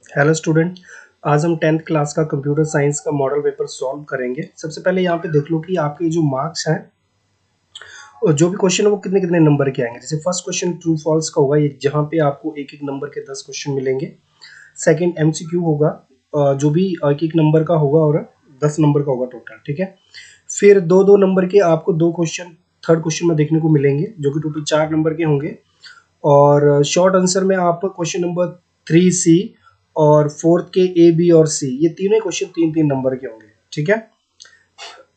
Hello student. आज हम 10th class का कंप्यूटर साइंस का मॉडल पेपर सॉल्व करेंगे। सबसे पहले यहाँ पे देख लो कि आपके जो मार्क्स हैं और जो भी क्वेश्चन है वो कितने कितने नंबर के आएंगे। जैसे फर्स्ट क्वेश्चन ट्रू फॉल्स का होगा, ये जहाँ पे आपको एक एक नंबर के 10 क्वेश्चन मिलेंगे। सेकंड एमसीक्यू होगा, जो भी एक एक नंबर का होगा और 10 नंबर का होगा टोटल, ठीक है। फिर दो दो नंबर के आपको दो क्वेश्चन थर्ड क्वेश्चन में देखने को मिलेंगे, जो कि टोटल 4 नंबर के होंगे। और शॉर्ट आंसर में आप क्वेश्चन नंबर 3C और फोर्थ के ए बी और सी, ये तीनों क्वेश्चन तीन तीन नंबर के होंगे, ठीक है।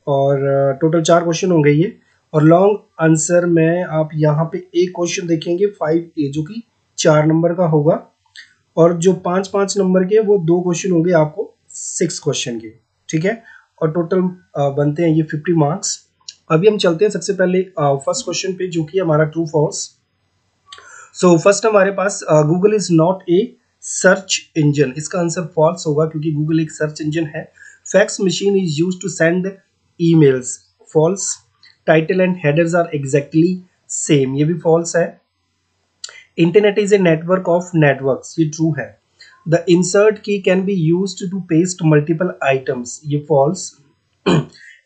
और टोटल 4 क्वेश्चन होंगे ये। और लॉन्ग आंसर में आप यहाँ पे एक क्वेश्चन देखेंगे 5A, जो कि 4 नंबर का होगा। और जो 5 5 नंबर के वो दो क्वेश्चन होंगे आपको 6 क्वेश्चन के, ठीक है। और टोटल बनते हैं ये 50 मार्क्स। अभी हम चलते हैं सबसे पहले फर्स्ट क्वेश्चन पे, जो कि हमारा ट्रू फॉल्स। सो फर्स्ट हमारे पास Google is not a search engine, इसका आंसर फॉल्स होगा क्योंकि गूगल एक सर्च इंजन है। Fax machine is use to send emails, false. Title and headers are exactly same, ये भी फॉल्स है। Internet is a network of networks, ये true है। The insert key can be used to paste multiple items, ये false.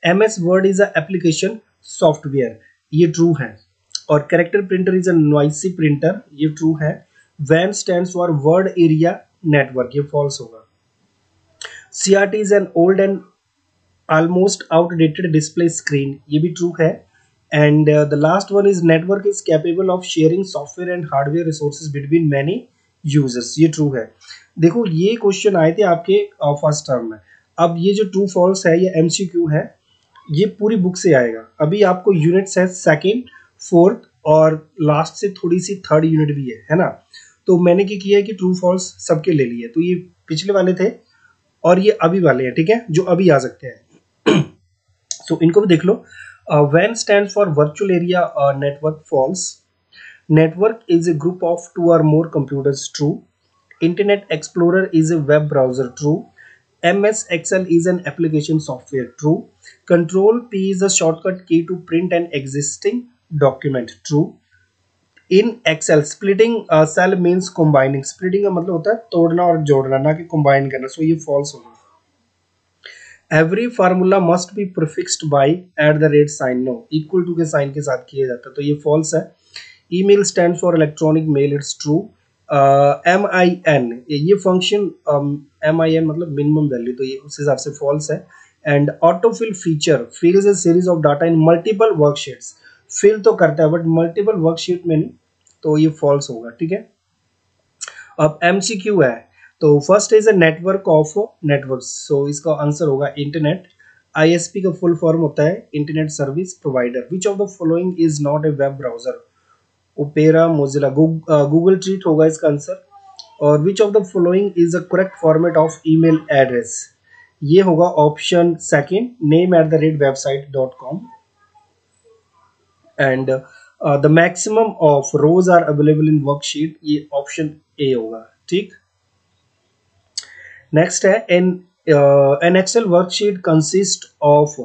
MS Word is a application software, ये true है। और character printer is a noisy printer, ये true है। वैन stands for word area network, ये false होगा। CRT is an old and almost outdated display screen, ये भी ट्रू है। And the last one is network is capable of sharing software and hardware resources between many users, ये true है। देखो ये question आए थे आपके फर्स्ट टर्म में। अब ये जो ट्रू फॉल्स है ये MCQ है, ये पूरी बुक से आएगा। अभी आपको यूनिट्स है सेकेंड फोर्थ और लास्ट से थोड़ी सी थर्ड यूनिट भी है ना। तो मैंने क्या किया है कि ट्रू फॉल्स सबके ले लिए, तो ये पिछले वाले थे और ये अभी वाले हैं, ठीक है, जो अभी आ सकते हैं। सो इनको भी देख लो। WAN stand for virtual area network, false. Network is a group of two or more computers, true. Internet Explorer is a web browser, true. MS Excel is an application software, true. Control P is a shortcut key to print an existing document, true. In Excel, splitting a cell means combining. Splitting का मतलब होता है तोड़ना और जोड़ना, ना कि combine करना, so ये false होगा। Every formula must be prefixed by @sign, no, equal to के sign के साथ किया जाता है, तो ये false है। Email stands for electronic mail, it's true. MIN, ये फंक्शन MIN मतलब मिनिमम वैल्यू, तो ये उस हिसाब से फॉल्स है। And autofill feature fills a series of data in multiple worksheets, fill तो करता है बट मल्टीपल वर्कशीट में नहीं, तो ये फॉल्स होगा, ठीक है। अब MCQ है, तो first is a network of networks, so इसका आंसर होगा इंटरनेट। ISP का फुल फॉर्म होता है internet service provider. Which of the following is not a web browser? Opera, Mozilla, Google ट्रीट होगा इसका आंसर। और which of the following is the correct format of email address? ये होगा option second, name@website.com। And the maximum of rows are available in worksheet, ये option A होगा, ठीक। Next है an Excel worksheet consist of,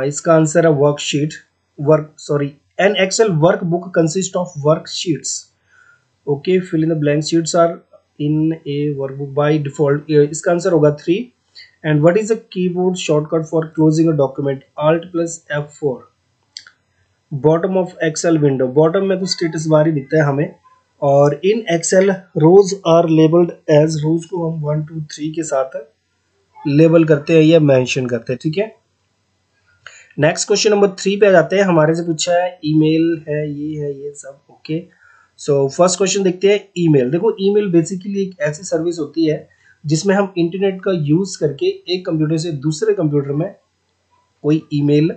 इसका answer है worksheet work sorry an Excel workbook consist of worksheets. Okay, fill in the blank sheets are in a workbook by default, इसका answer होगा 3। And what is the keyboard shortcut for closing a document? Alt+F4। Bottom of Excel window, bottom में तो status bar ही दिखता है हमें। और in Excel rows are labelled as, rows को हम 1 2 3 के साथ लेबल करते हैं या मेंशन करते हैं, ठीक है। नेक्स्ट क्वेश्चन नंबर 3 पे आ जाते हैं। हमारे से पूछा है ईमेल है, ये सब, ओके। सो फर्स्ट क्वेश्चन देखते हैं ईमेल। देखो ईमेल बेसिकली एक ऐसी सर्विस होती है जिसमें हम इंटरनेट का यूज करके एक कंप्यूटर से दूसरे कंप्यूटर में कोई ईमेल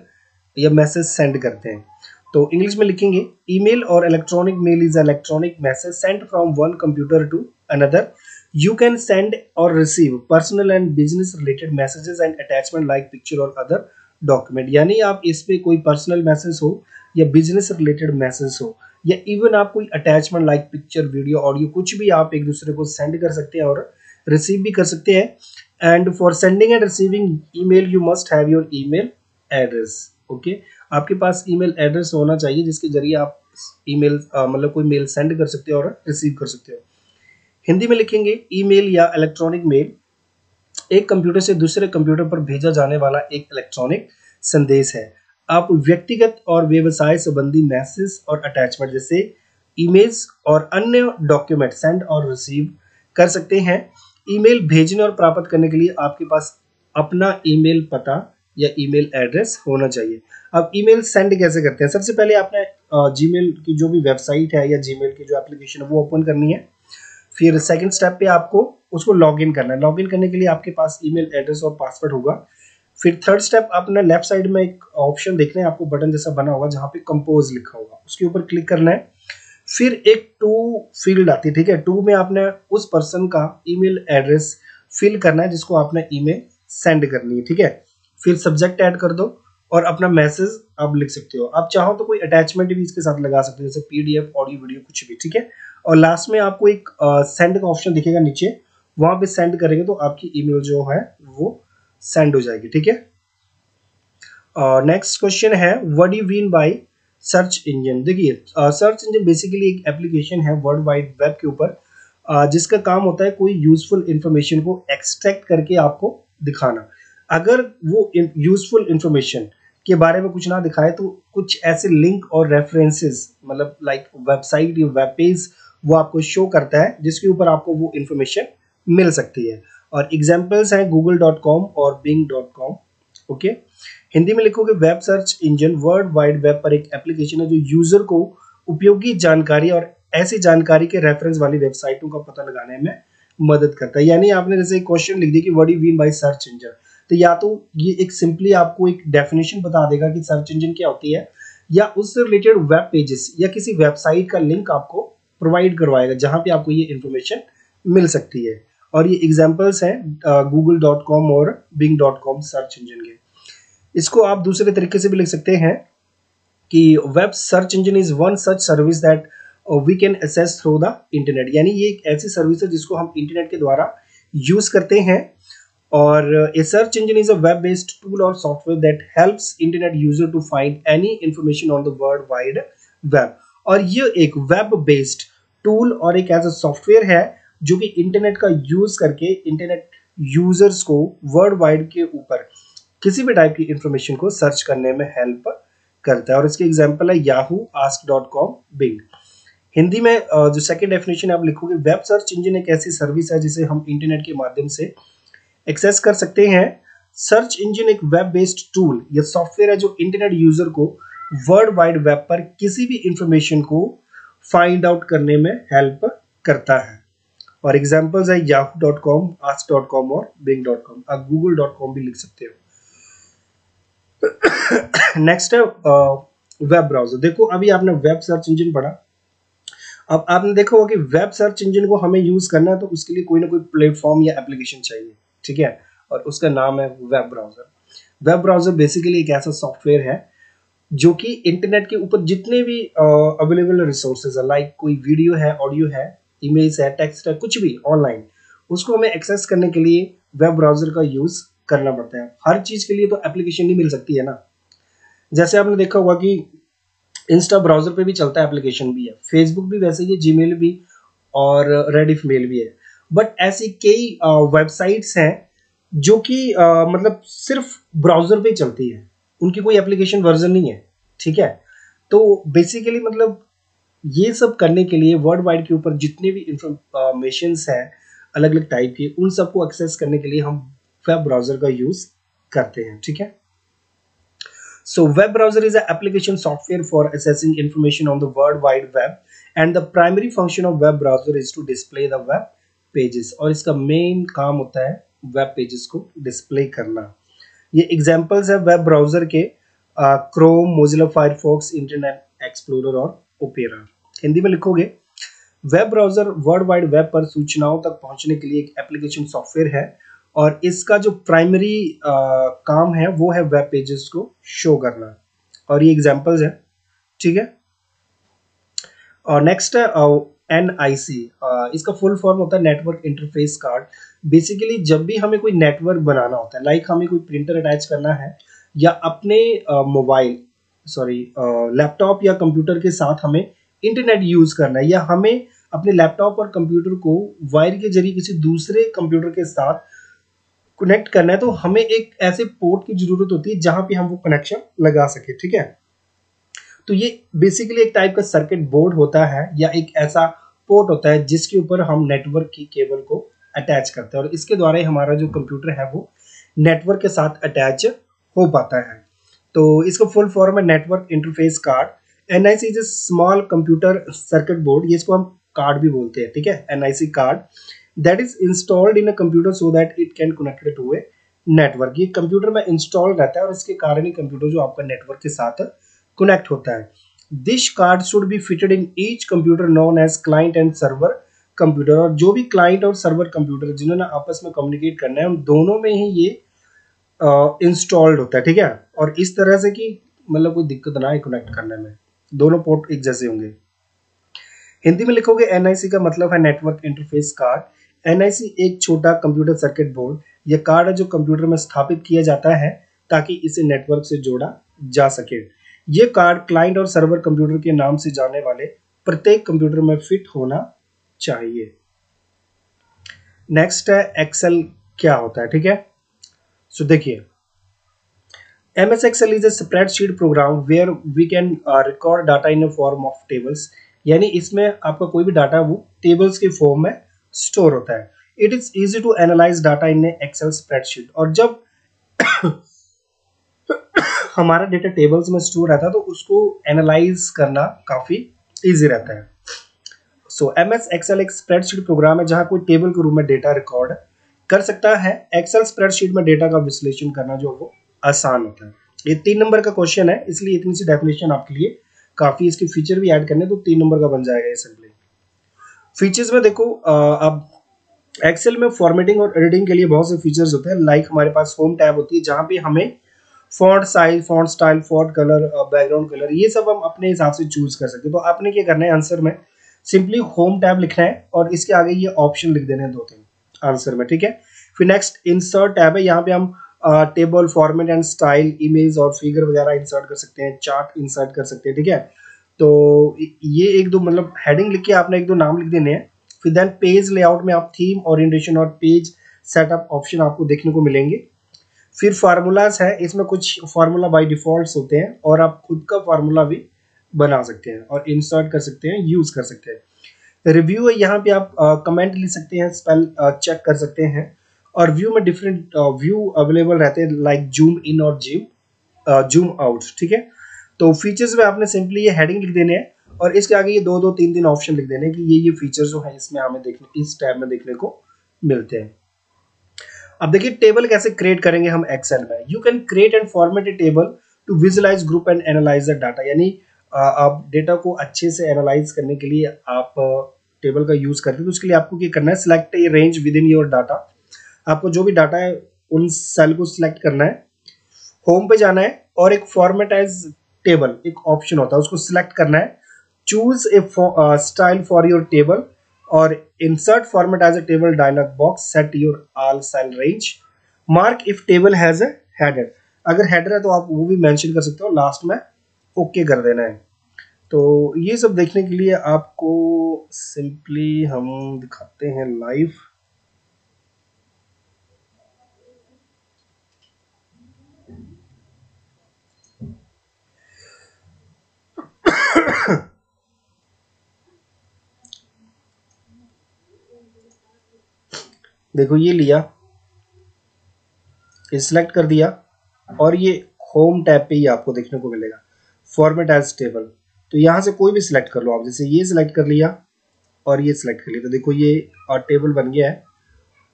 या मैसेज सेंड करते हैं। तो इंग्लिश में लिखेंगे ईमेल और electronic mail is electronic message sent from one computer to another. You can send or receive personal and business related messages and attachment like picture or other document। यानी आप इस पे कोई पर्सनल मैसेज हो या business related message हो या even आप कोई attachment like picture, video, audio, कुछ भी आप एक दूसरे को सेंड कर सकते हैं और रिसीव भी कर सकते हैं। And for sending end receiving email you must have your email address, okay. आपके पास ईमेल एड्रेस होना चाहिए जिसके जरिए आप ईमेल मतलब कोई मेल सेंड कर सकते हो और रिसीव कर सकते हो। हिंदी में लिखेंगे ईमेल या इलेक्ट्रॉनिक मेल एक कंप्यूटर से दूसरे कंप्यूटर पर भेजा जाने वाला एक इलेक्ट्रॉनिक संदेश है। आप व्यक्तिगत और व्यवसाय संबंधी मैसेज और अटैचमेंट जैसे इमेज और अन्य डॉक्यूमेंट सेंड और रिसीव कर सकते हैं। ईमेल भेजने और प्राप्त करने के लिए आपके पास अपना ईमेल पता या ईमेल एड्रेस होना चाहिए। अब ईमेल सेंड कैसे करते हैं? सबसे पहले आपने जीमेल की जो भी वेबसाइट है या जीमेल की जो एप्लीकेशन है वो ओपन करनी है। फिर सेकंड स्टेप पे आपको उसको लॉगिन करना है। लॉगिन करने के लिए आपके पास ईमेल एड्रेस और पासवर्ड होगा। फिर थर्ड स्टेप अपना लेफ्ट साइड में एक ऑप्शन देखना है आपको, बटन जैसा बना होगा जहाँ पे कंपोज लिखा होगा, उसके ऊपर क्लिक करना है। फिर एक टू फील्ड आती है, ठीक है। टू में आपने उस पर्सन का ईमेल एड्रेस फिल करना है जिसको आपने ईमेल सेंड करनी है, ठीक है। फिर सब्जेक्ट ऐड कर दो और अपना मैसेज आप लिख सकते हो। आप चाहो तो कोई अटैचमेंट भी इसके साथ लगा सकते हो, जैसे पीडीएफ, ऑडियो, वीडियो, कुछ भी, ठीक है। और लास्ट में आपको एक सेंड का ऑप्शन दिखेगा नीचे, वहां पे सेंड करेंगे तो आपकी ईमेल जो है वो सेंड हो जाएगी, ठीक है। नेक्स्ट क्वेश्चन है what do you mean bye search engine. देखिए सर्च इंजन बेसिकली एक एप्लीकेशन है वर्ल्ड वाइड वेब के ऊपर जिसका काम होता है कोई यूजफुल इंफॉर्मेशन को एक्सट्रैक्ट करके आपको दिखाना। अगर वो यूजफुल इंफॉर्मेशन के बारे में कुछ ना दिखाए तो कुछ ऐसे लिंक और रेफरेंसेस मतलब लाइक वेबसाइट या वेब पेज वो आपको शो करता है जिसके ऊपर आपको वो इंफॉर्मेशन मिल सकती है। और एग्जांपल्स हैं google.com और bing.com। ओके, हिंदी में लिखोगे web search engine world wide web पर एक एप्लीकेशन है जो यूजर को उपयोगी जानकारी और ऐसी जानकारी के रेफरेंस वाली वेबसाइटों का पता लगाने में मदद करता है। यानी आपने जैसे क्वेश्चन लिख दिया कि what do you mean bye search engine, तो या तो ये एक सिंपली आपको एक डेफिनेशन बता देगा कि सर्च इंजन क्या होती है, या उससे रिलेटेड वेब पेजेस या किसी वेबसाइट का लिंक आपको प्रोवाइड करवाएगा जहां पे आपको ये इंफॉर्मेशन मिल सकती है। और ये एग्जांपल्स हैं google.com और bing.com सर्च इंजन के। इसको आप दूसरे तरीके से भी लिख सकते हैं कि web search engine is one such service that we can access through the internet. यानी ये एक ऐसी सर्विस है जिसको हम इंटरनेट के द्वारा यूज करते हैं। और a search engine is a web-based tool or software that helps internet user to find any information on the world wide web। और ये एक वेब बेस्ड टूल और एक ऐसा सॉफ्टवेयर है जो कि इंटरनेट का यूज करके इंटरनेट यूजर्स को वर्ल्ड वाइड के ऊपर किसी भी टाइप की इंफॉर्मेशन को सर्च करने में हेल्प करता है। और इसके एग्जांपल है याहू, ask.com, बिंग। हिंदी में जो सेकंड डेफिनेशन आप लिखोगे वेब सर्च इंजन एक ऐसी सर्विस है जिसे हम इंटरनेट के माध्यम से एक्सेस कर सकते हैं। सर्च इंजन एक वेब बेस्ड टूल या सॉफ्टवेयर है जो इंटरनेट यूजर को वर्ल्ड वाइड वेब पर किसी भी इंफॉर्मेशन को फाइंड आउट करने में हेल्प करता है। और एग्जांपल्स है yahoo.com, ask.com और bing.com। आप google.com भी लिख सकते हो। नेक्स्ट है वेब ब्राउजर। देखो अभी आपने वेब सर्च इंजन पढ़ा, अब आपने देखा होगा कि वेब सर्च इंजन को हमें यूज करना है तो उसके लिए कोई ना कोई प्लेटफॉर्म या एप्लीकेशन चाहिए, ठीक है। और उसका नाम है web browser. Web browser basically एक ऐसा सॉफ्टवेयर है जो कि इंटरनेट के ऊपर जितने भी अवेलेबल रिसोर्सेज है, लाइक कोई वीडियो है, ऑडियो है, इमेज है, टेक्स्ट है, कुछ भी ऑनलाइन, उसको हमें एक्सेस करने के लिए वेब ब्राउजर का यूज करना पड़ता है। हर चीज के लिए तो एप्लीकेशन नहीं मिल सकती है ना। जैसे आपने देखा होगा कि इंस्टा ब्राउजर पे भी चलता है, एप्लीकेशन भी है, फेसबुक भी वैसे ही, जीमेल भी और रेडिफ मेल भी है। बट ऐसी कई वेबसाइट्स हैं जो कि मतलब सिर्फ ब्राउजर पे चलती है, उनकी कोई एप्लीकेशन वर्जन नहीं है, ठीक है। तो बेसिकली मतलब ये सब करने के लिए वर्ल्ड वाइड के ऊपर जितने भी इंफॉर्मेशन हैं अलग अलग टाइप के, उन सबको एक्सेस करने के लिए हम वेब ब्राउजर का यूज करते हैं, ठीक है। So web browser is an application software for accessing information on the World Wide Web, and the primary function of web browser is to display the web pages। और इसका main काम होता है वेब पेजेस को display करना। ये examples है web browser के Chrome, Mozilla Firefox, internet explorer और ओपेरा। हिंदी में लिखोगे web browser world wide web पर सूचनाओं तक पहुंचने के लिए एक एप्लीकेशन सॉफ्टवेयर है और इसका जो प्राइमरी काम है वो है वेब पेजेस को शो करना। और ये एग्जांपल्स है, ठीक है। और नेक्स्ट है NIC। इसका फुल फॉर्म होता है नेटवर्क इंटरफेस कार्ड। बेसिकली जब भी हमें कोई नेटवर्क बनाना होता है, लाइक हमें कोई प्रिंटर अटैच करना है या अपने लैपटॉप या कंप्यूटर के साथ हमें इंटरनेट यूज करना है, या हमें अपने लैपटॉप और कंप्यूटर को वायर के जरिए किसी दूसरे कंप्यूटर के साथ कनेक्ट करना है, तो हमें एक ऐसे पोर्ट की जरूरत होती है जहां पे हम वो कनेक्शन लगा सके। ठीक है, तो ये बेसिकली एक टाइप का सर्किट बोर्ड होता है या एक ऐसा पोर्ट होता है जिसके ऊपर हम नेटवर्क की केबल को अटैच करते हैं और इसके द्वारा ही हमारा जो कंप्यूटर है वो नेटवर्क के साथ अटैच हो पाता है। तो इसका फुल फॉर्म है network interface card. NIC is a small computer circuit board, ये इसको हम कार्ड भी बोलते हैं। ठीक है, NIC card that is installed in a computer so that it can connected to a network. ये कंप्यूटर में इंस्टॉल रहता है और इसके कारण ही कंप्यूटर जो आपका नेटवर्क के साथ कनेक्ट होता है। This card should be fitted in each computer known as client and server computer. और जो भी क्लाइंट और सर्वर कंप्यूटर जिन्होंने आपस में कम्युनिकेट करना है उन दोनों में ही ये इंस्टॉल्ड होता है। ठीक है, और इस तरह से कि मतलब कोई दिक्कत ना आए कनेक्ट करने में, दोनों पोर्ट एक जैसे होंगे। हिंदी में लिखोगे एनआईसी का मतलब है नेटवर्क इंटरफेस कार्ड। एनआईसी एक छोटा कंप्यूटर सर्किट बोर्ड या कार्ड है जो कंप्यूटर में स्थापित किया जाता है ताकि इसे नेटवर्क से जोड़ा जा सके। ये कार्ड क्लाइंट और सर्वर कंप्यूटर के नाम से जाने वाले प्रत्येक कंप्यूटर में फिट होना चाहिए। नेक्स्ट है एक्सेल क्या होता है। ठीक है, सो देखिए MS Excel is a spreadsheet program where we can record data in a form of tables। यानी इसमें आपका कोई भी डाटा वो टेबल्स के फॉर्म में स्टोर होता है। It is easy to analyse data in Excel spreadsheet. और जब हमारा डेटा टेबल्स में स्टोर रहता है तो उसको एनालाइज करना काफी इजी रहता है। सो MS Excel एक स्प्रेडशीट प्रोग्राम है जहां कोई टेबल के रूप में डेटा रिकॉर्ड कर सकता है। एक्सेल स्प्रेडशीट में डेटा का विश्लेषण करना जो वो आसान होता है। ये 3 नंबर का क्वेश्चन है इसलिए इतनी सी डेफिनेशन आपके लिए काफी, इसके फीचर भी ऐड करने तो 3 नंबर का बन जाएगा ये सिंपली। फीचर्स में देखो अब एक्सेल में फॉर्मेटिंग और एडिटिंग के लिए बहुत से फीचर्स होते हैं। लाइक हमारे पास होम टैब होती है जहां पे हमें font size, font style, font colour, background colour ये सब हम अपने हिसाब से चूज कर सकते हैं। तो आपने क्या करना है आंसर में सिंपली होम टैब लिखना है और इसके आगे ये ऑप्शन लिख देने हैं 2-3 आंसर में। ठीक है, फिर नेक्स्ट इंसर्ट टैब है, यहाँ पे हम table, format and style, image और फिगर वगैरह इंसर्ट कर सकते हैं, चार्ट इंसर्ट कर सकते हैं। ठीक है, तो ये एक दो मतलब हेडिंग लिख के आपने एक दो नाम लिख देने हैं। फिर देन पेज लेआउट में आप थीम, ओरिएंटेशन और पेज सेटअप ऑप्शन आपको देखने को मिलेंगे। फिर फार्मूलाज है, इसमें कुछ फार्मूला बाय डिफॉल्ट होते हैं और आप खुद का फार्मूला भी बना सकते हैं और इंसर्ट कर सकते हैं, यूज कर सकते हैं। रिव्यू है, यहाँ पे आप कमेंट लिख सकते हैं, स्पेल चेक कर सकते हैं। और व्यू में डिफरेंट व्यू अवेलेबल रहते हैं लाइक जूम इन और जूम आउट। ठीक है, तो फीचर्स में आपने सिंपली ये हेडिंग लिख देने हैं और इसके आगे ये 2-2 3-3 ऑप्शन लिख देने हैं कि ये फीचर जो है इसमें हमें देखने, इस टैब में देखने को मिलते हैं। अब देखिए टेबल कैसे क्रिएट करेंगे हम एक्सेल में। You can create and format a table to visualise group and analyse the data. यानी आप डेटा को अच्छे से एनालाइज करने के लिए आप टेबल का यूज करते हैं। तो उसके लिए आपको क्या करना है, select A range with in your data. आपको जो भी डाटा है उन सेल को सिलेक्ट करना है, होम पे जाना है और एक फॉर्मेट एज टेबल एक ऑप्शन होता है उसको सिलेक्ट करना है। Choose a style for your table और insert format as a table dialog box, set your all cell range, mark if table has a header. अगर हेडर है तो आप वो भी मेंशन कर सकते हो, लास्ट में ओके कर देना है। तो ये सब देखने के लिए आपको सिंपली हम दिखाते हैं लाइव। देखो ये लिया, ये सिलेक्ट कर दिया और ये होम टैब पे ही आपको देखने को मिलेगा फॉर्मेट एज टेबल। तो यहाँ से कोई भी सिलेक्ट कर लो आप, जैसे ये सिलेक्ट कर लिया और ये सिलेक्ट कर लिया, तो देखो ये टेबल बन गया है।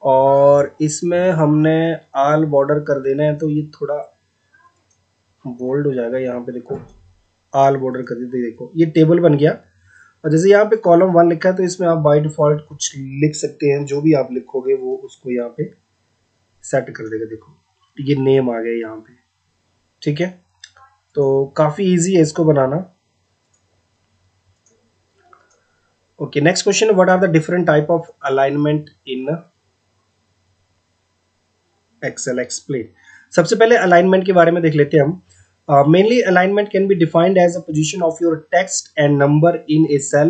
और इसमें हमने आल बॉर्डर कर देना है तो ये थोड़ा बोल्ड हो जाएगा। यहाँ पे देखो आल बॉर्डर कर देते, देखो ये टेबल बन गया। और जैसे यहाँ पे कॉलम 1 लिखा है तो इसमें आप बाय डिफॉल्ट कुछ लिख सकते हैं, जो भी आप लिखोगे वो उसको यहाँ पे सेट कर देगा। देखो ये नेम आ गया यहाँ पे। ठीक है, तो काफी इजी है इसको बनाना। Okay, next question, what are the different type of alignment in Excel, explain. सबसे पहले अलाइनमेंट के बारे में देख लेते हैं हम। Mainly alignment can be defined as a position of your text and number in a cell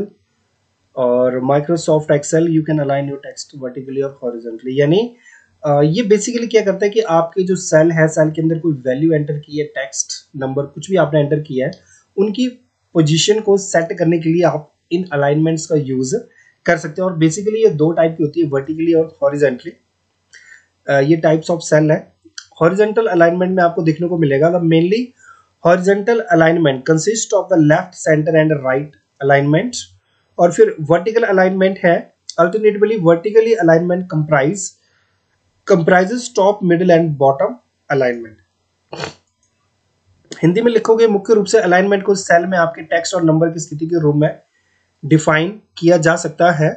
और Microsoft Excel you can align your text vertically और हॉरिजॉन्टली, यानी ये बेसिकली क्या करता है कि आपके जो सेल है, सेल के अंदर कोई वैल्यू एंटर की है, टेक्स्ट नंबर कुछ भी आपने एंटर किया है, उनकी पोजीशन को सेट करने के लिए आप इन अलाइनमेंट्स का यूज कर सकते हैं। और बेसिकली ये दो टाइप की होती है, वर्टिकली और हॉरिजॉन्टली। ये टाइप्स ऑफ सेल है। हॉरिजॉन्टल अलाइनमेंट में आपको देखने को मिलेगा the mainly horizontal alignment consist of the left, centre and right alignment. और फिर वर्टिकल अलाइनमेंट है, alternatively vertically alignment comprises top, middle and bottom alignment. Hindi में लिखोगे मुख्य रूप से अलाइनमेंट को सेल में आपके टेक्स्ट और नंबर की स्थिति के रूप में डिफाइन किया जा सकता है,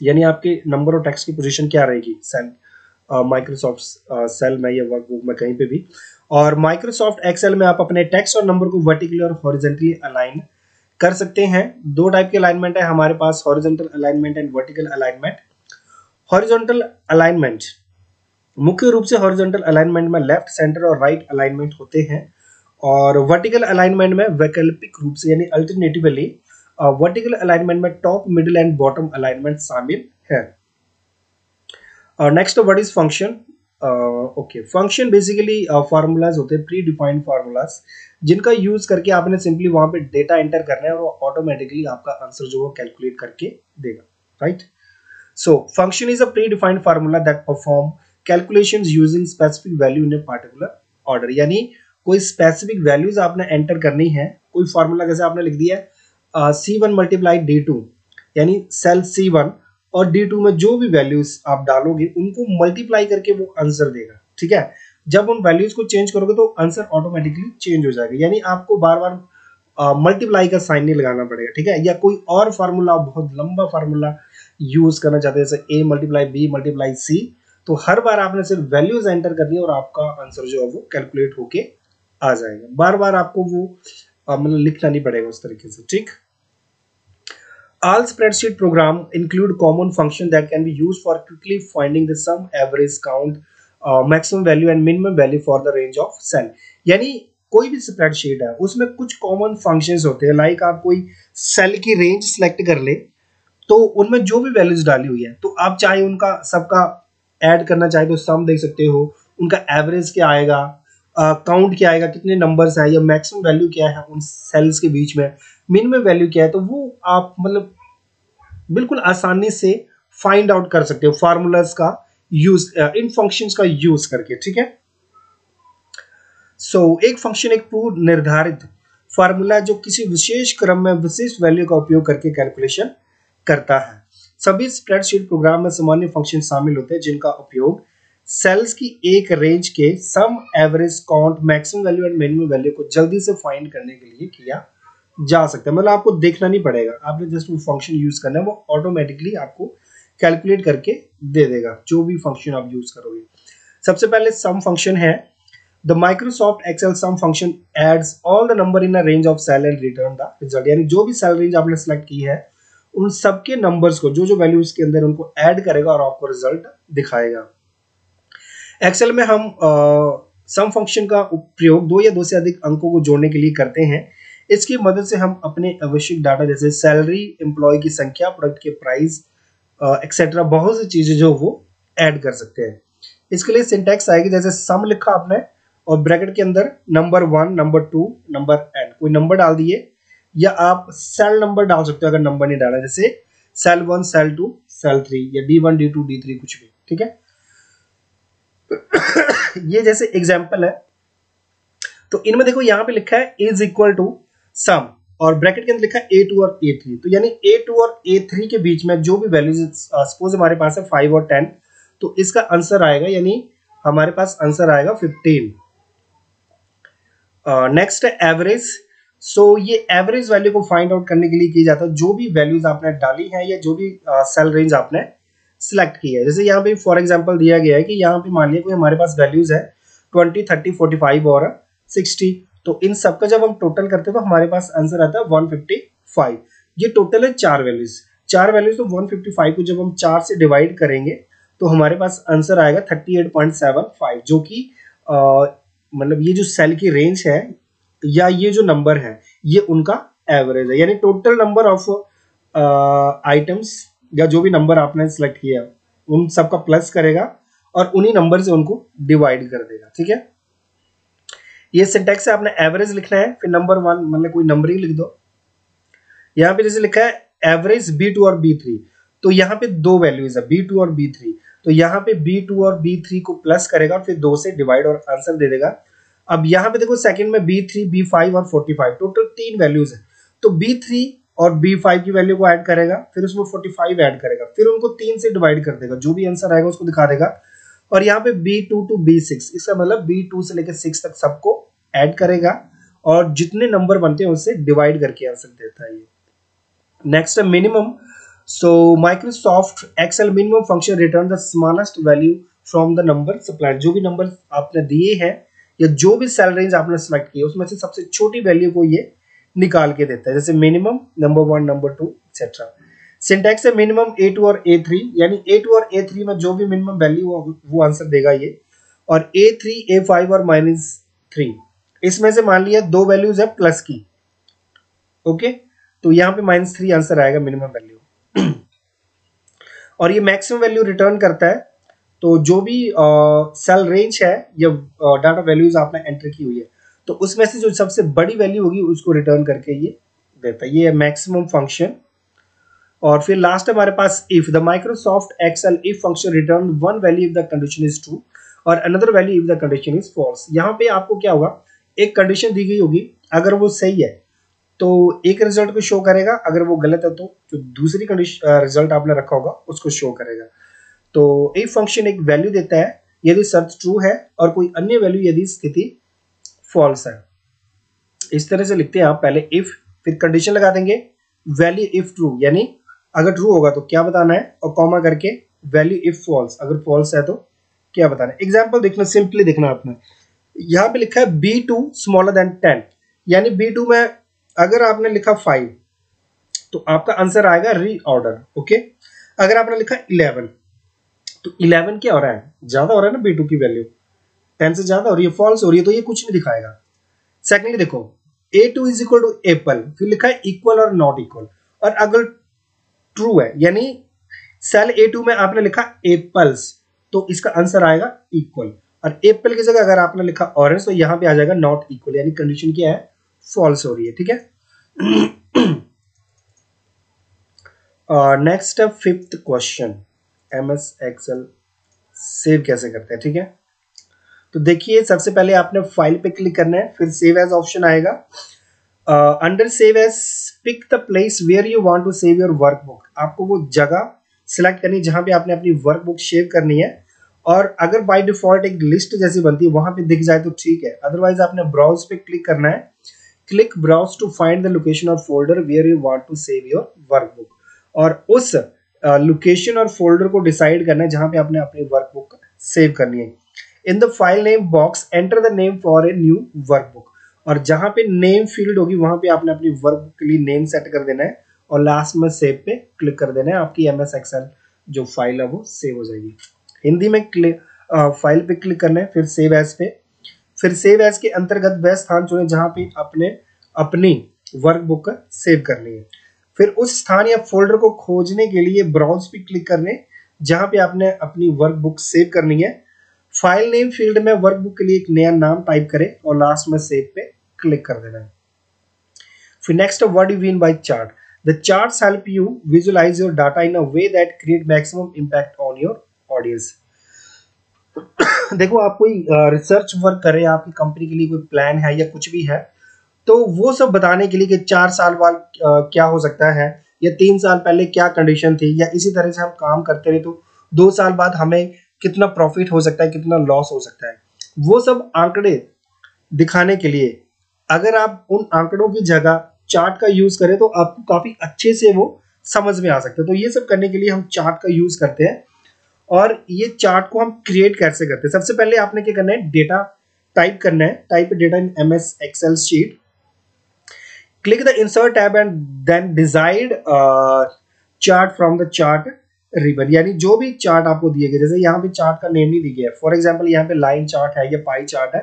यानी आपके नंबर और टेक्स्ट की पोजीशन क्या रहेगी सेल, माइक्रोसॉफ्ट सेल में या वर्कबुक में कहीं पे भी। और माइक्रोसॉफ्ट एक्सेल में आप अपने टेक्स्ट और नंबर को वर्टिकली और हॉरिजॉन्टली अलाइन कर सकते हैं। दो टाइप के अलाइनमेंट है हमारे पास, horizontal alignment and vertical alignment. Horizontal alignment, मुख्य रूप से हॉरिजॉन्टल अलाइनमेंट में लेफ्ट, सेंटर और राइट अलाइनमेंट होते हैं। और वर्टिकल अलाइनमेंट में वैकल्पिक रूप से यानी अल्टरनेटिवली वर्टिकल अलाइनमेंट में top, middle and bottom alignment शामिल है। Next what is function. Okay, function basically formulas होते हैं, प्री डिफाइंड फार्मूलाज, जिनका यूज करके आपने सिंपली वहां पे डेटा एंटर करना है और वो ऑटोमेटिकली आपका आंसर जो वो कैलकुलेट करके देगा, right. So function is a pre defined formula that perform calculations using specific value in a particular order, यानी कोई स्पेसिफिक वैल्यूज आपने एंटर करनी है। कोई फार्मूला जैसे आपने लिख दिया है C1 मल्टीप्लाई D2, यानी सेल C1 और D2 में जो भी वैल्यूज आप डालोगे उनको मल्टीप्लाई करके वो आंसर देगा, ठीक है। जब उन वैल्यूज को चेंज करोगे तो आंसर ऑटोमेटिकली चेंज हो जाएगा, यानी आपको बार बार मल्टीप्लाई का साइन नहीं लगाना पड़ेगा, ठीक है। या कोई और फार्मूला, बहुत लंबा फार्मूला यूज करना चाहते हैं जैसे A multiply B multiply C, तो हर बार आपने सिर्फ वैल्यूज एंटर करनी है और आपका आंसर जो है वो कैलकुलेट होके आ जाएगा। बार बार आपको वो मतलब लिखना नहीं पड़ेगा उस तरीके से, ठीक। All spreadsheet program include common function that can be used for quickly finding the sum, average, count, maximum value and minimum value for the range of cell। यानी कोई भी स्प्रेडशीट है उसमें कुछ कॉमन फंक्शंस होते हैं, लाइक आप कोई सेल की रेंज सेलेक्ट कर ले तो उनमें जो भी वैल्यूज डाली हुई है तो आप चाहे उनका सबका ऐड करना चाहे तो सम देख सकते हो, उनका एवरेज क्या आएगा, काउंट क्या आएगा, कितने नंबर्स है, या मैक्सिमम वैल्यू क्या है उन सेल्स के बीच में, मिनिमम वैल्यू क्या है, तो वो आप मतलब बिल्कुल आसानी से फाइंड आउट कर सकते हो फार्मूलाज का यूज, इन फंक्शंस का यूज करके, ठीक है। सो एक फंक्शन एक पूर्व निर्धारित फार्मूला जो किसी विशेष क्रम में विशिष्ट वैल्यू का उपयोग करके कैलकुलेशन करता है। सभी स्प्रेडशीट प्रोग्राम में सामान्य फंक्शन शामिल होते हैं जिनका उपयोग सेल्स की एक रेंज के sum, average, count, maximum value and minimum value को जल्दी से फाइंड करने के लिए किया जा सकता है। मतलब आपको देखना नहीं पड़ेगा, आपने जस्ट वो फंक्शन यूज करना है, वो ऑटोमेटिकली आपको कैलकुलेट करके दे देगा जो भी फंक्शन आप यूज करोगे। सबसे पहले सम फंक्शन है। The Microsoft Excel sum function adds all the number in a range of cell and return the result, यानी जो भी सेल रेंज आपने सेलेक्ट की है उन सबके नंबर्स को, जो जो वैल्यूज के अंदर उनको ऐड करेगा और आपको रिजल्ट दिखाएगा। एक्सेल में हम सम फंक्शन का प्रयोग दो या दो से अधिक अंकों को जोड़ने के लिए करते हैं। इसकी मदद से हम अपने आवश्यक डाटा जैसे सैलरी, एम्प्लॉय की संख्या, प्रोडक्ट के प्राइस एक्सेट्रा बहुत सी चीजें जो वो ऐड कर सकते हैं। इसके लिए सिंटैक्स आएगी, जैसे सम लिखा आपने और ब्रैकेट के अंदर नंबर 1, नंबर 2, नंबर एन, कोई नंबर डाल दिए, या आप सेल नंबर डाल सकते हो अगर नंबर नहीं डाला, जैसे सेल 1, सेल 2, सेल 3 या D1, D2, D3 कुछ भी, ठीक है। ये जैसे एग्जाम्पल है, तो इनमें देखो यहाँ पे लिखा है इज इक्वल टू सम और ब्रैकेट के अंदर लिखा है A2 और A3, तो यानी A2 और A3 के बीच में जो भी वैल्यूज, सपोज हमारे पास है 5 और 10, तो इसका आंसर आएगा, यानी हमारे पास आंसर आएगा 15। नेक्स्ट है एवरेज। सो ये एवरेज वैल्यू को फाइंड आउट करने के लिए किया जाता है जो भी वैल्यूज आपने डाली है या जो भी सेल रेंज आपने सिलेक्ट की है। जैसे यहाँ पे फॉर एग्जांपल दिया गया है कि यहाँ पे मान लिया कोई हमारे पास वैल्यूज है 20, 30, 45 और 60, तो इन सबका जब हम टोटल करते हैं तो हमारे पास आंसर आता है 155। ये टोटल है चार वैल्यूज, तो 155 को जब हम 4 से डिवाइड करेंगे तो हमारे पास आंसर आएगा 38.75, जो कि मतलब ये जो सेल की रेंज है या ये जो नंबर है ये उनका एवरेज है, यानी टोटल नंबर ऑफ आइटम्स या जो भी नंबर आपने सिलेक्ट किया उन सबका प्लस करेगा और उन्हीं नंबर से उनको डिवाइड कर देगा। ठीक है, ये सिंटैक्स से आपने एवरेज लिखना है, फिर नंबर 1 मतलब कोई नंबर ही लिख दो। यहाँ पे जैसे लिखा है एवरेज B2 और B3, तो यहाँ पे दो वैल्यूज है B2 और B3, तो यहाँ पे B2 और B3 को प्लस करेगा और फिर 2 से डिवाइड और आंसर दे देगा। अब यहाँ पे देखो सेकंड में B3, B5 और 45, टोटल 3 वैल्यूज है, तो B3 और B5 की वैल्यू को ऐड करेगा, फिर उसमें 45 ऐड करेगा, फिर उनको 3 से डिवाइड कर देगा, जो भी आंसर आएगा उसको दिखा देगा। और यहाँ पे B2 टू B6, इसका मतलब B2 से लेकर 6 तक सबको ऐड करेगा और जितने नंबर बनते हैं उससे डिवाइड करके आंसर देता है ये। नेक्स्ट है minimum. So Microsoft Excel minimum function return the smallest value from the number supplied, जो भी नंबर आपने दिए हैं या जो भी सेल रेंज आपने सेलेक्ट की उसमें से सबसे छोटी वैल्यू को ये निकाल के देता है, जैसे minimum, number 1, number 2 etcetera. Syntax है मिनिमम A2 और A3, यानी A2 और A3 में जो भी मिनिमम वैल्यू वो आंसर देगा ये, और A3, A5 और -3 इसमें से मान लिया दो वैल्यूज है प्लस की, ओके, तो यहाँ पे -3 आंसर आएगा मिनिमम वैल्यू। और ये मैक्सिमम वैल्यू रिटर्न करता है, तो जो भी सेल रेंज है या डाटा वैल्यूज आपने एंटर की हुई है तो उसमें से जो सबसे बड़ी वैल्यू होगी उसको रिटर्न करके ये देता है, ये है मैक्सिमम फंक्शन। और फिर लास्ट हमारे पास if the Microsoft Excel if function return one value if the condition is true और another value if the condition is false. यहाँ पे आपको क्या होगा, एक कंडीशन दी गई होगी, अगर वो सही है तो एक रिजल्ट को शो करेगा, अगर वो गलत है तो जो दूसरी कंडीशन रिजल्ट आपने रखा होगा उसको शो करेगा। तो इफ फंक्शन एक वैल्यू देता है यदि शर्त ट्रू है और कोई अन्य वैल्यू यदि स्थिति फॉल्स है। इस तरह से लिखते हैं आप, पहले इफ, फिर कंडीशन लगा देंगे वैल्यू इफ ट्रू, यानी अगर ट्रू होगा तो क्या बताना है, और कॉमा करके वैल्यू इफ फॉल्स, अगर फॉल्स है तो क्या बताना है। एग्जाम्पल देखना, सिंपली देखना आपने, यहाँ पे लिखा है B2 स्मॉलर देन 10, यानी B2 में अगर आपने लिखा 5 तो आपका आंसर आएगा रीऑर्डर, ओके। अगर आपने लिखा 11 तो 11 क्या हो रहा है, ज्यादा हो रहा है ना B2 की वैल्यू, 10 से ज्यादा हो रही है, फॉल्स हो रही है, तो ये कुछ नहीं दिखाएगा। सेकेंडली देखो A2 is equal to Apple, फिर लिखा है इक्वल और नॉट इक्वल, और अगर ट्रू है यानी सेल A2 में आपने लिखा एप्पल्स तो इसका आंसर आएगा इक्वल, और एप्पल की जगह अगर आपने लिखा ऑरेंज तो यहाँ पे आ जाएगा नॉट इक्वल, यानी कंडीशन क्या है, फॉल्स हो रही है। ठीक है, नेक्स्ट है fifth question, MS Excel save कैसे करते हैं। ठीक है, तो देखिए सबसे पहले आपने फाइल पे क्लिक करना है, फिर सेव एज ऑप्शन आएगा, under save as pick the place where you want to save your workbook, आपको वो जगह सिलेक्ट करनी है जहां पे आपने अपनी वर्कबुक सेव करनी है, और अगर बाय डिफॉल्ट एक लिस्ट जैसी बनती है वहां पे दिख जाए तो ठीक है, अदरवाइज आपने ब्राउज पे क्लिक करना है, click browse to find the location और folder where you want to save your workbook, और उस लोकेशन और फोल्डर को डिसाइड करना है जहां पे आपने अपनी वर्कबुक सेव करनी है। In the file name box enter the name for a new workbook, और जहां पे नेम फील्ड होगी वहां पे आपने अपनी वर्कबुक के लिए नेम सेट कर देना है, और लास्ट में सेव पे क्लिक कर देना है, आपकी MS एक्सेल जो फाइल है वो सेव हो जाएगी। हिंदी में फाइल पे क्लिक करना है, फिर सेव एज पे, फिर सेव एज के अंतर्गत वह स्थान चुने जहां पे अपने अपनी वर्कबुक सेव करनी है, फिर उस स्थान या फोल्डर को खोजने के लिए ब्राउज पे क्लिक करने जहां पे आपने अपनी वर्कबुक सेव करनी है, फाइल नेम फील्ड में वर्कबुक के लिए एक नया नाम टाइप करें और लास्ट में सेव पे क्लिक कर देना है। फिर next, what do you mean by chart, the charts help you visualise your data in a way that create maximum impact on your audience. देखो आप कोई रिसर्च वर्क कर रहे हैं, आपकी कंपनी के लिए कोई प्लान है या कुछ भी है, तो वो सब बताने के लिए कि 4 साल बाद क्या हो सकता है, या 3 साल पहले क्या कंडीशन थी, या इसी तरह से हम काम करते रहे तो 2 साल बाद हमें कितना प्रॉफिट हो सकता है, कितना लॉस हो सकता है, वो सब आंकड़े दिखाने के लिए अगर आप उन आंकड़ों की जगह चार्ट का यूज करें तो आपको काफी अच्छे से वो समझ में आ सकते हैं। तो ये सब करने के लिए हम चार्ट का यूज करते हैं, और ये चार्ट को हम क्रिएट कैसे करते हैं। सबसे पहले आपने क्या करना है, डेटा टाइप करना है, type data in MS Excel sheet, click the insert tab and then decide chart from the chart ribbon, यानी जो भी चार्ट आपको दिए गए, जैसे यहाँ पे चार्ट का नेम नहीं दिया गया है, फॉर एग्जांपल यहाँ पे लाइन चार्ट है या पाई चार्ट है,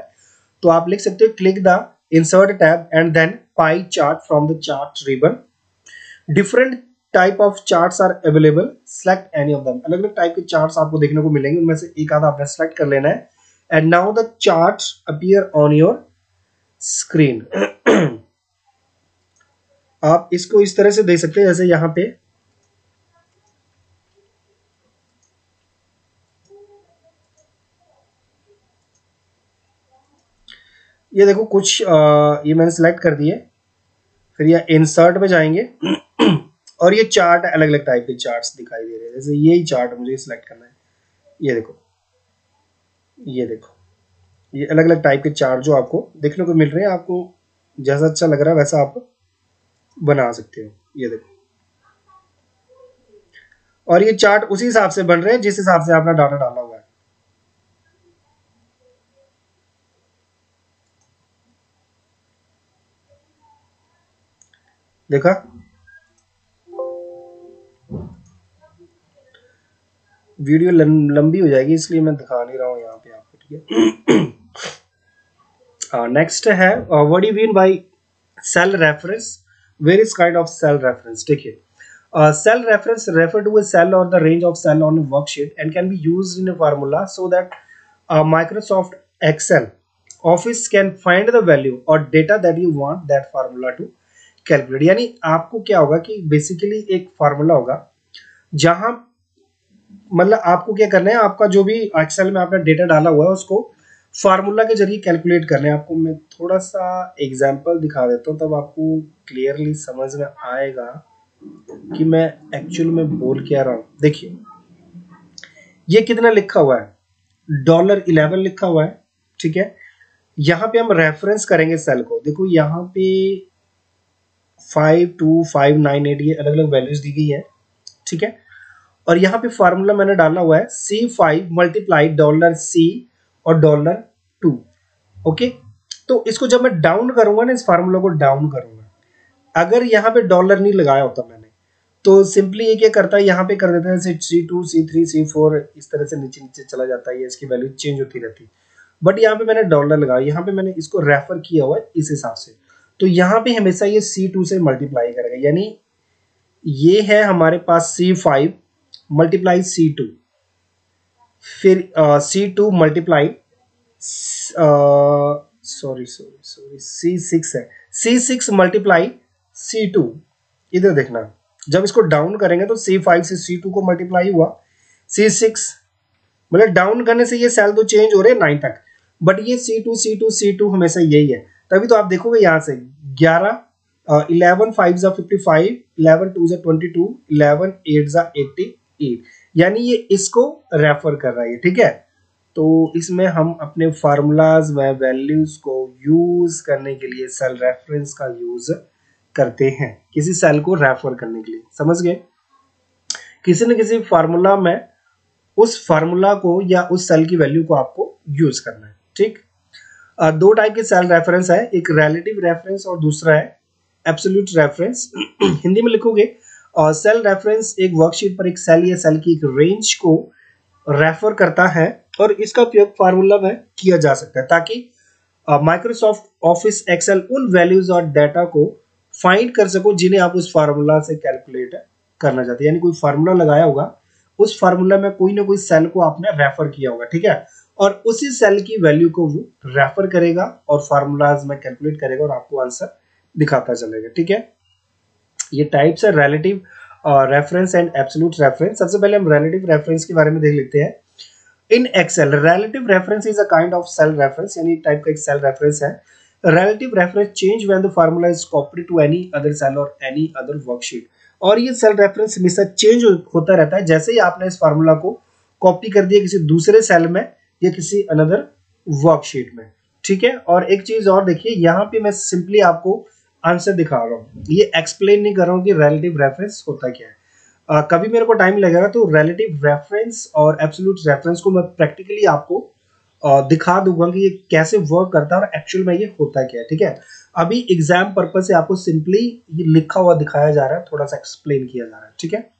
तो आप लिख सकते हो click the insert tab and then pie chart from the chart ribbon, different type of charts are available, select any of them. अलग अलग टाइप के चार्ट्स आपको देखने को मिलेंगे, उनमें से एक आधा आपने सेलेक्ट कर लेना है। And now the charts appear on your screen. आप इसको इस तरह से देख सकते हैं, जैसे यहां पे ये देखो कुछ ये मैंने सेलेक्ट कर दिए, फिर ये इंसर्ट पे जाएंगे और ये चार्ट अलग अलग टाइप के चार्ट्स दिखाई दे रहे हैं। जैसे यही चार्ट मुझे सिलेक्ट करना है, ये देखो, ये देखो, ये अलग अलग टाइप के चार्ट जो आपको देखने को मिल रहे हैं। आपको जैसा अच्छा लग रहा है वैसा आप बना सकते हो, ये देखो। और ये चार्ट उसी हिसाब से बन रहे हैं जिस हिसाब से आपने डाटा डाला हुआ है। देखा, वीडियो लंबी हो जाएगी इसलिए मैं दिखा नहीं रहा हूं यहाँ पे आपको, ठीक है। नेक्स्ट है what do mean by cell reference, various kind of cell reference. देखिए, cell reference refer to a cell or the range of cell on a worksheet and can be used in a formula so that Microsoft Excel Office can find the value or data that you want that formula to calculate। यानी आपको क्या होगा कि basically एक formula होगा जहां मतलब आपको क्या करना है, आपका जो भी एक्सेल में आपने डेटा डाला हुआ है उसको फार्मूला के जरिए कैलकुलेट करना है। आपको मैं थोड़ा सा एग्जांपल दिखा देता हूँ, तब आपको क्लियरली समझ में आएगा कि मैं एक्चुअल में बोल क्या रहा हूं। देखिए, ये कितना लिखा हुआ है, $11 लिखा हुआ है, ठीक है। यहां पे हम रेफरेंस करेंगे सेल को, देखो यहां पे 52598 ये अलग अलग वैल्यूज दी गई है, ठीक है। और यहाँ पे फार्मूला मैंने डाला हुआ है C5 मल्टीप्लाई $C और $2, ओके। तो इसको जब मैं डाउन करूंगा ना, इस फार्मूला को डाउन करूंगा, अगर यहाँ पे डॉलर नहीं लगाया होता मैंने, तो सिंपली ये क्या करता है, यहाँ पे कर देता है C2 C3 C4 इस तरह से नीचे नीचे चला जाता है, इसकी वैल्यू चेंज होती रहती है। बट यहाँ पे मैंने डॉलर लगाया, यहाँ पे मैंने इसको रेफर किया हुआ है इस हिसाब से, तो यहाँ पे हमेशा ये C2 से मल्टीप्लाई करेगा। यानी ये है हमारे पास C5 मल्टीप्लाई C2, फिर C2 मल्टीप्लाई सॉरी C6 है, C6 मल्टीप्लाई C2। इधर देखना, जब इसको डाउन करेंगे तो C5 से C2 को मल्टीप्लाई हुआ, C6 मतलब डाउन करने से ये सेल तो चेंज हो रहे हैं 9 तक, बट ये C2 C2 C2 हमेशा यही है। तभी तो आप देखोगे यहाँ से 11 11 5 जा 55, 11 2 जा 22, 11 8 जा 88, यानी ये इसको रेफर कर रहा है, ठीक है। तो इसमें हम अपने फार्मूलाज में वैल्यूज को यूज करने के लिए सेल रेफरेंस का यूज करते हैं, किसी सेल को रेफर करने के लिए, समझ गए। किसी न किसी फार्मूला में उस फार्मूला को या उस सेल की वैल्यू को आपको यूज करना है, ठीक। दो टाइप के सेल रेफरेंस है, एक रिलेटिव रेफरेंस और दूसरा है एब्सोल्यूट रेफरेंस। हिंदी में लिखोगे सेल रेफरेंस एक वर्कशीट पर एक सेल या सेल की एक रेंज को रेफर करता है और इसका उपयोग फार्मूला में किया जा सकता है ताकि माइक्रोसॉफ्ट ऑफिस एक्सेल उन वैल्यूज और डाटा को फाइंड कर सको जिन्हें आप उस फार्मूला से कैलकुलेट करना चाहते हैं। यानी कोई फार्मूला लगाया होगा, उस फार्मूला में कोई ना कोई सेल को आपने रेफर किया होगा, ठीक है, और उसी सेल की वैल्यू को वो रेफर करेगा और फार्मूलाज में कैलकुलेट करेगा और आपको आंसर दिखाता चलेगा, ठीक है। ये टाइप्स है relative reference and absolute reference. सबसे पहले हम रिलेटिव रेफरेंस के बारे में देख लेते हैं। In Excel relative reference is a kind of cell reference, यानी टाइप का एक सेल रेफरेंस है। Relative reference change when the formula is copied to any other cell और एनी अदर वर्कशीट। और ये सेल रेफरेंस हमेशा चेंज होता रहता है जैसे ही आपने इस फार्मूला को कॉपी कर दिया किसी दूसरे सेल में या किसी अनदर वर्कशीट में, ठीक है। और एक चीज और देखिए, यहाँ पे मैं सिंपली आपको आंसर दिखा रहा हूँ, ये एक्सप्लेन नहीं कर रहा हूँ कि रिलेटिव रेफरेंस होता क्या है। कभी मेरे को टाइम लगेगा तो रिलेटिव रेफरेंस और एब्सोल्यूट रेफरेंस को मैं प्रैक्टिकली आपको दिखा दूंगा कि ये कैसे वर्क करता है और एक्चुअल में ये होता क्या है, ठीक है। अभी एग्जाम पर्पस से आपको सिंपली ये लिखा हुआ दिखाया जा रहा है, थोड़ा सा एक्सप्लेन किया जा रहा है, ठीक है।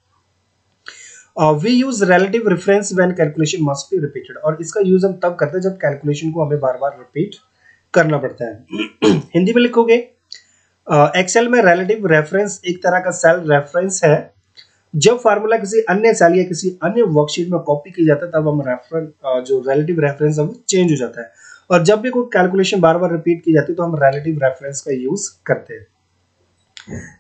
We use relative reference when calculation must be repeated, और इसका यूज हम तब करते हैं जब कैलकुलेशन को हमें बार बार रिपीट करना पड़ता है। हिंदी में लिखोगे एक्सेल में रिलेटिव रेफरेंस एक तरह का सेल रेफरेंस है जब फार्मूला किसी अन्य सेल या किसी अन्य वर्कशीट में कॉपी की जाता है तब हम रेफरेंस जो रिलेटिव रेफरेंस है वो चेंज हो जाता है, और जब भी कोई कैलकुलेशन बार बार रिपीट की जाती है तो हम रिलेटिव रेफरेंस का यूज करते हैं।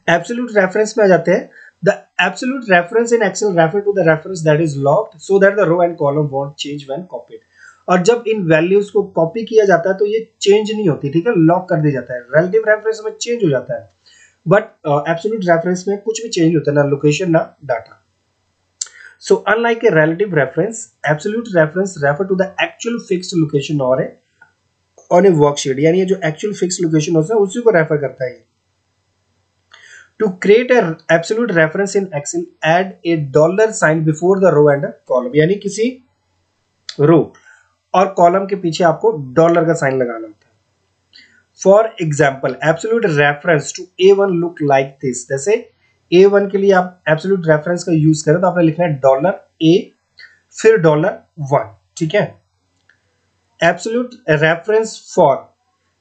एब्सोल्यूट रेफरेंस में आ जाते हैं। The absolute reference in Excel refer to the reference that is locked so that the row and column won't change when copied. और जब इन वैल्यूज को कॉपी किया जाता है तो ये चेंज नहीं होती, ठीक है, लॉक कर दिया जाता है। रिलेटिव रेफरेंस में चेंज हो जाता है, बट एब्सोल्यूट रेफरेंस में कुछ भी चेंज होता है, ना लोकेशन ना data. So unlike a relative reference, absolute reference refer to the actual fixed location or on a worksheet, यानी ये जो actual fixed location होता है उसी को रेफर करता है। To create a absolute reference in Excel, add a dollar sign before the row and column, यानी किसी रो और कॉलम के पीछे आपको डॉलर का साइन लगाना होता है। For example absolute reference to A1 look like this, जैसे A1 के लिए आप एब्सोल्यूट रेफरेंस का यूज करें तो आपने लिखना है डॉलर A फिर $1, ठीक है। Absolute reference for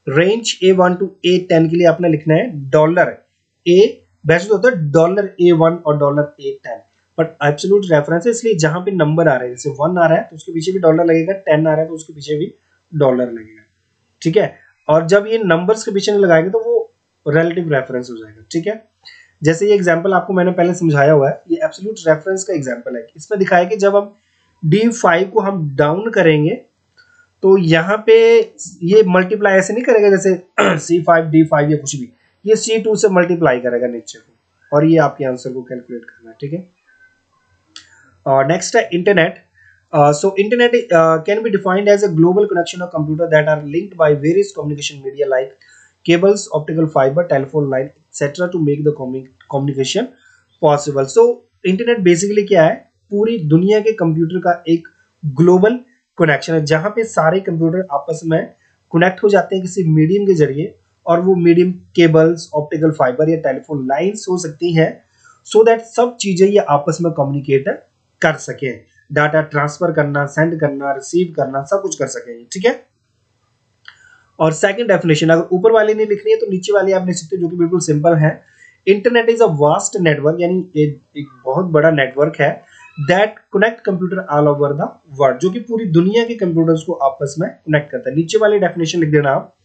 range A1 to A10 के लिए आपने लिखना है डॉलर A, वैसे तो होता है डॉलर A1 और dollar A10, but absolute reference है इसलिए जहां पे नंबर आ रहे हैं, जैसे 1 आ रहा है तो उसके पीछे भी डॉलर लगेगा, 10 आ रहा है तो उसके पीछे भी डॉलर लगेगा, ठीक है। और जब ये नंबर्स के पीछे नहीं लगाएंगे तो वो रिलेटिव रेफरेंस हो जाएगा, ठीक है। जैसे ये एग्जांपल आपको मैंने पहले समझाया हुआ है, ये एब्सोल्यूट रेफरेंस का एग्जांपल है। इसमें दिखाया कि जब हम D5 को हम डाउन करेंगे तो यहाँ पे ये मल्टीप्लाई ऐसे नहीं करेगा जैसे C5 D5 या कुछ भी, ये C2 से मल्टीप्लाई करेगा नीचे को, और ये आपके आंसर को कैलकुलेट करना है, ठीक है। नेक्स्ट है internet. So internet can be defined as a global connection of computer that are linked by various communication media like cables, optical fiber, telephone line, etc. to make the communication possible. So internet basically क्या है, पूरी दुनिया के computer का एक global connection है जहां पे सारे कंप्यूटर आपस में कनेक्ट हो जाते हैं किसी मीडियम के जरिए, और वो मीडियम केबल्स, ऑप्टिकल फाइबर या टेलीफोन लाइंस हो सकती हैं, सो दैट सब चीजें ये आपस में कम्युनिकेट कर सके, डाटा ट्रांसफर करना, सेंड करना, रिसीव करना, सब कुछ कर सकेंगे, ठीक है। और सेकंड डेफिनेशन अगर ऊपर वाली नहीं लिखनी है तो नीचे वाली आप लिख सकते हो, जो कि बिल्कुल सिंपल है। Internet is a vast network, यानी एक बहुत बड़ा नेटवर्क है that connect computer all over the world, जो कि पूरी दुनिया के कंप्यूटर्स को आपस में कनेक्ट करता है। नीचे वाली डेफिनेशन लिख देना आप।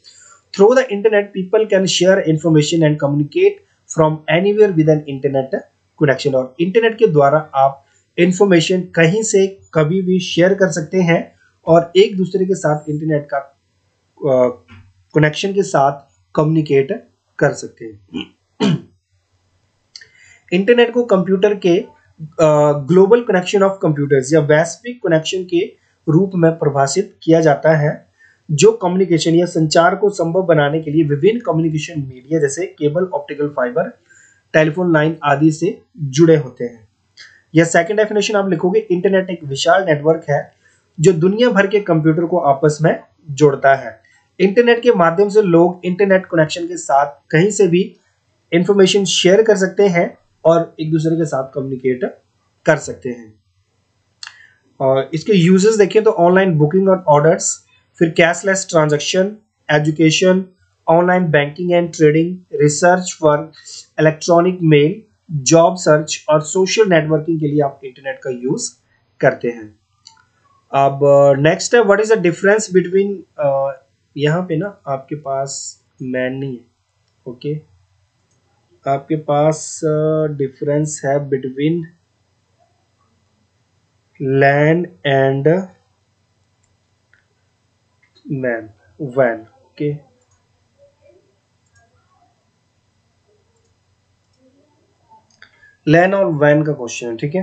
Through the internet people can share information and communicate from anywhere with an internet connection, और इंटरनेट के द्वारा आप इंफॉर्मेशन कहीं से कभी भी शेयर कर सकते हैं और एक दूसरे के साथ इंटरनेट का कनेक्शन के साथ कम्युनिकेट कर सकते हैं। इंटरनेट को कंप्यूटर के ग्लोबल कनेक्शन ऑफ कंप्यूटर्स या वैश्विक कनेक्शन के रूप में परिभाषित किया जाता है, जो कम्युनिकेशन या संचार को संभव बनाने के लिए विभिन्न कम्युनिकेशन मीडिया जैसे cable, optical fibre, telephone line आदि से जुड़े होते हैं। यह सेकंड डेफिनेशन आप लिखोगे, इंटरनेट एक विशाल नेटवर्क है जो दुनिया भर के कंप्यूटर को आपस में जोड़ता है। इंटरनेट के माध्यम से लोग इंटरनेट कनेक्शन के साथ कहीं से भी इंफॉर्मेशन शेयर कर सकते हैं और एक दूसरे के साथ कम्युनिकेट कर सकते हैं। और इसके यूजेस देखें तो ऑनलाइन बुकिंग और ऑर्डर्स, फिर cashless transaction, education, online banking and trading, research work, electronic mail, job search और सोशल नेटवर्किंग के लिए आप इंटरनेट का यूज करते हैं। अब नेक्स्ट है what is the difference between, यहाँ पे ना आपके पास मैन नहीं है, ओके, आपके पास डिफरेंस है बिटवीन लैन एंड मैन, वैन, ओके। लैन और वैन का क्वेश्चन है, ठीक है।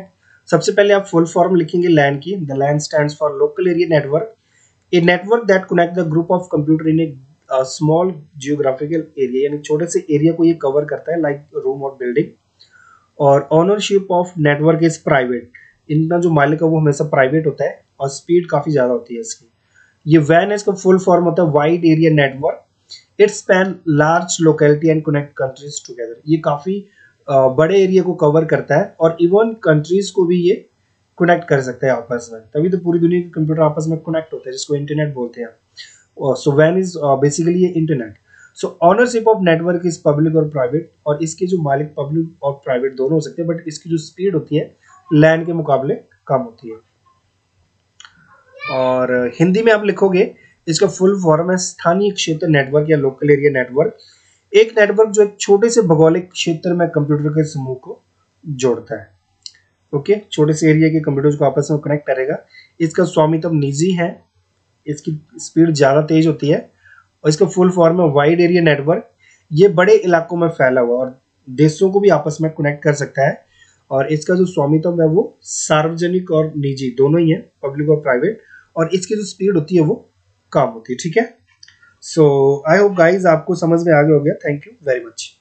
सबसे पहले आप फुल फॉर्म लिखेंगे लैन की। The LAN stands for local area network, a network that connect the group of computer in a small geographical area, यानी छोटे से एरिया को ये कवर करता है लाइक रूम और बिल्डिंग। और ownership of network is private, इनका जो मालिक है वो हमेशा प्राइवेट होता है और स्पीड काफी ज्यादा होती है इसकी। ये वैन है, इसका फुल फॉर्म होता है wide area network, it span large locality and connect countries together, ये काफी बड़े एरिया को कवर करता है और इवन कंट्रीज को भी ये कनेक्ट कर सकते हैं आपस में, तभी तो पूरी दुनिया के कंप्यूटर आपस में कनेक्ट होते हैं, जिसको इंटरनेट बोलते हैं। सो वैन इज बेसिकली ये internet. So ownership of network is public और प्राइवेट, और इसके जो मालिक पब्लिक और प्राइवेट दोनों हो सकते हैं, बट इसकी जो स्पीड होती है लैंड के मुकाबले कम होती है। और हिंदी में आप लिखोगे, इसका फुल फॉर्म है स्थानीय क्षेत्र नेटवर्क या लोकल एरिया नेटवर्क। एक नेटवर्क जो एक छोटे से भौगोलिक क्षेत्र में कंप्यूटर के समूह को जोड़ता है। ओके, छोटे से एरिया के कंप्यूटर्स को आपस में कनेक्ट करेगा। इसका स्वामित्व निजी है, इसकी स्पीड ज़्यादा तेज होती है, और इसका फुल फॉर्म है वाइड एरिया नेटवर्क। ये बड़े इलाकों में फैला हुआ और देशों को भी आपस में कनेक्ट कर सकता है। और इसका जो स्वामित्व है वो सार्वजनिक और निजी दोनों ही है, पब्लिक और प्राइवेट, और इसकी जो स्पीड होती है वो कम होती है। ठीक है, सो आई होप गाइज आपको समझ में आ गया हो गया। Thank you very much.